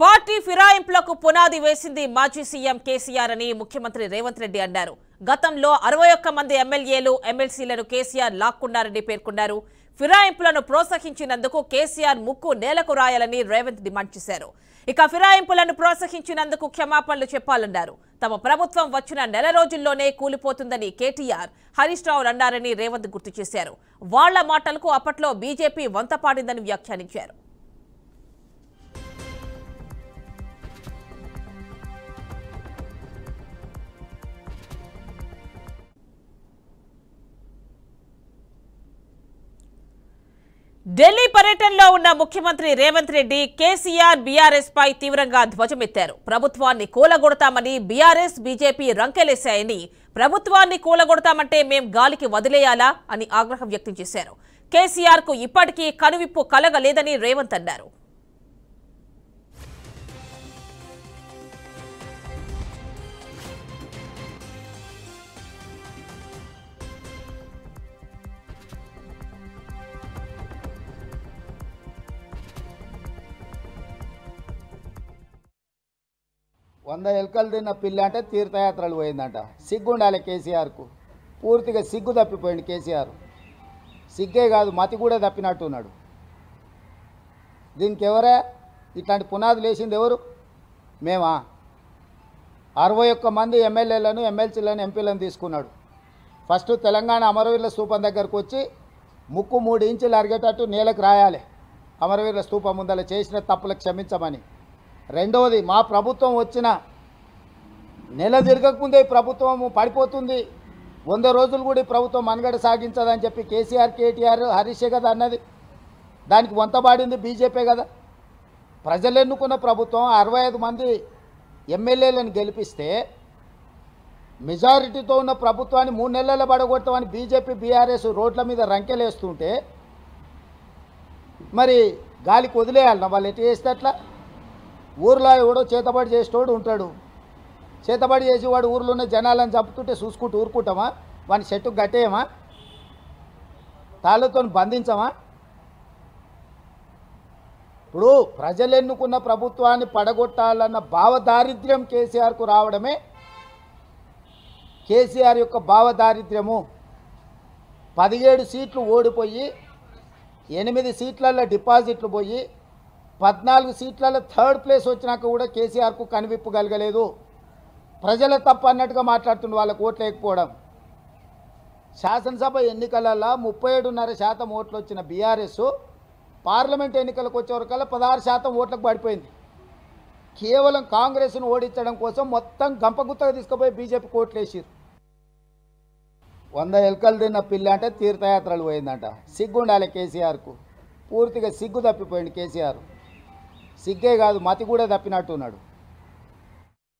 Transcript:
Party ఫిరాయింపులకు పునాది వేసింది మాజీ సీఎం కేసీఆర్ అని ముఖ్యమంత్రి రేవంత్ రెడ్డి అన్నారు. గతంలో 61 మంది ఎమ్మెల్యేలు ఎమ్మెల్సీలను కేసీఆర్ లాక్కున్నారని పేర్కొన్నారు. ఫిరాయింపులను ప్రోత్సహించినందుకు కేసీఆర్ ముక్కు నేలకు రాయాలని రేవంత్ డిమాండ్ చేశారు. ఇక ఫిరాయింపులను ప్రోత్సహించినందుకు క్షమాపణలు చెప్పాలన్నారు. తమ ప్రభుత్వం వచ్చిన నెల రోజుల్లోనే కూలిపోతుందని కేటీఆర్, హరీష్ రావు అన్నారని రేవంత్ గుర్తు చేశారు. వాళ్ల మాటలకు అప్పట్లో బీజేపీ వంతపాడిందని వ్యాఖ్యానించారు. ఢిల్లీ పర్యటనలో ఉన్న ముఖ్యమంత్రి రేవంత్ రెడ్డి కేసీఆర్ బీఆర్ఎస్ పై తీవ్రంగా ధ్వజమెత్తారు. ప్రభుత్వాన్ని కూలగొడతామని బీఆర్ఎస్ బీజేపీ రంకెలేశాయని, ప్రభుత్వాన్ని కూలగొడతామంటే మేం గాలికి వదిలేయాలా అని ఆగ్రహం వ్యక్తం చేశారు. కేసీఆర్ కు ఇప్పటికీ కనువిప్పు కలగలేదని రేవంత్ అన్నారు. వంద ఎలుకలు తిన్న పిల్ల అంటే తీర్థయాత్రలు పోయిందంట. సిగ్గుండాలి కేసీఆర్కు. పూర్తిగా సిగ్గు తప్పిపోయింది కేసీఆర్. సిగ్గే కాదు, మతి కూడా తప్పినట్టున్నాడు. దీనికి ఎవరే ఇట్లాంటి పునాదులు వేసింది? ఎవరు? మేమా? 61 మంది ఎమ్మెల్యేలను ఎమ్మెల్సీలను ఎంపీలను తీసుకున్నాడు. ఫస్ట్ తెలంగాణ అమరవీరుల స్తూపం దగ్గరకు వచ్చి ముక్కు 3 ఇంచులు అరిగేటట్టు నేలకు రాయాలి. అమరవీరుల స్తూపం ముందర చేసిన తప్పులకు క్షమించమని. రెండవది, మా ప్రభుత్వం వచ్చిన నెల తిరగకముందే ప్రభుత్వం పడిపోతుంది, 100 రోజులు కూడా ఈ ప్రభుత్వం మనుగడ సాగించదని చెప్పి కేసీఆర్, కేటీఆర్, హరీషే కదా అన్నది. దానికి వంతబాడింది బీజేపీ కదా. ప్రజలు ఎన్నుకున్న ప్రభుత్వం 65 మంది ఎమ్మెల్యేలను గెలిపిస్తే మెజారిటీతో ఉన్న ప్రభుత్వాన్ని 3 నెలల్లో పడగొడతామని బీజేపీ, బీఆర్ఎస్ రోడ్ల మీద రంకెలేస్తుంటే మరి గాలికి వదిలేయాలన్నా? వాళ్ళు ఎటు చేస్తే అట్లా? ఊర్లో ఎవడో చేతబడి చేసేటోడు ఉంటాడు. చేతబడి చేసేవాడు ఊర్లో ఉన్న జనాలను చంపుతుంటే చూసుకుంటూ ఊరుకుంటామా? వాని చెట్టుకు కట్టేయమా? తాళ్ళతో బంధించమా? ఇప్పుడు ప్రజలు ఎన్నుకున్న ప్రభుత్వాన్ని పడగొట్టాలన్న భావదారిద్ర్యం కేసీఆర్కు రావడమే కేసీఆర్ యొక్క భావదారిద్ర్యము. 17 సీట్లు ఓడిపోయి 8 సీట్లలో డిపాజిట్లు పోయి 14 సీట్లలో 3rd ప్లేస్ వచ్చినాక కూడా కేసీఆర్కు కనివిప్పు కలగలేదు. ప్రజల తప్పు అన్నట్టుగా మాట్లాడుతున్న వాళ్ళకు ఓట్లు లేకపోవడం. శాసనసభ ఎన్నికలలో 37.5% ఓట్లు వచ్చిన బీఆర్ఎస్ పార్లమెంట్ ఎన్నికలకు వచ్చేవరకల్లా 16% ఓట్లకు పడిపోయింది. కేవలం కాంగ్రెస్ను ఓడించడం కోసం మొత్తం గంపగుత్తగా తీసుకుపోయి బీజేపీకి ఓట్లు వేసారు. 100 ఎలుకలు తిన్న పిల్ల అంటే తీర్థయాత్రలు పోయిందంట. సిగ్గుండాలి కేసీఆర్కు. పూర్తిగా సిగ్గు తప్పిపోయింది కేసీఆర్. సిగ్గే కాదు, మతి కూడా తప్పినట్టున్నాడు.